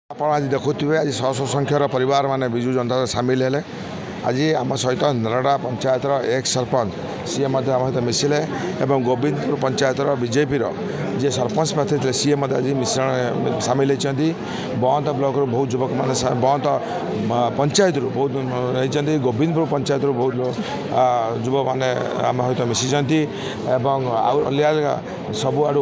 आप आज देखुवे आज शह शह संख्यार परिवार माने विजु जनता सामिल हेले आज आम सहित नरड़ा पंचायतर एक सरपंच सी आम सहित मिसिले और गोविंदपुर पंचायतर बीजेपी जी सरपंच प्रार्थी थे सी आज मिश्रण सामिल होती बंत ब्लॉक बहुत युवक मैंने बंत पंचायत बहुत होती गोविंदपुर पंचायत बहुत युवक मैंने आम सहित मिशिंट अलग सबुआड़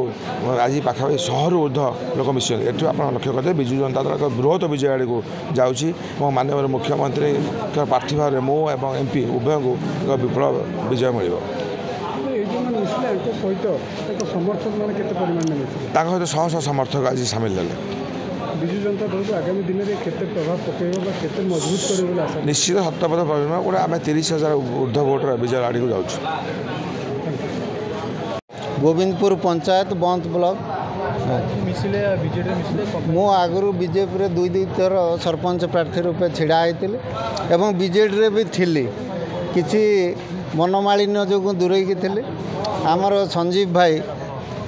आज पाखापाखि 100 ରୁ ऊर्ध्व लोक मिशन एठू आप लक्ष्य करते विजु जनता दल एक बृहत विजय आड़ को जाऊँगी माननीय मुख्यमंत्री प्रार्थी भाव में मु एवं एमपी उभय को एक विप्लव विजय मिल सहित शह शह समर्थक आज सामिल हेले विजु जनता दल आगामी दिन में केते प्रभाव पकड़ मजबूत कर निश्चित शतपथ प्रभाव गोटे आम 30,000 ऊर्ध्व भोटर विजय आड़ को जाऊँ गोविंदपुर पंचायत बंत ब्लॉक मु आगु बीजेपी दुई थर सरपंच प्रार्थी रूपे छिड़ा होती एवं बीजेडी भी थी किसी मनमालिन्य जो दूरेकी थी आमर संजीव भाई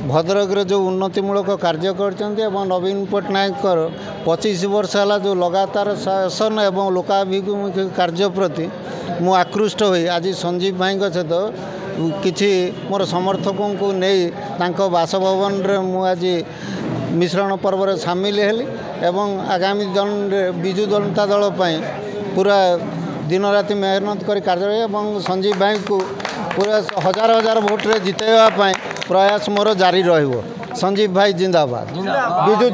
भद्रक जो उन्नतिमूलक कार्य कर नवीन पट्टनायक 25 वर्ष है जो लगातार शासन एवं लोकाभिमुखी कार्य प्रति मु आकृष्ट हुई आज संजीव भाई सहित किछि मोर समर्थकों को नहीं बासभवन मु आज मिश्रण पर्व सामिल हेली एवं आगामी विजु जनता दल पूरा दिन राति मेहनत कर कार्य एवं संजीव भाई को पूरा हजार हजार भोट रे जितेवा प्रयास मोर जारी रहिबो। संजीव भाई जिंदाबाद। विजु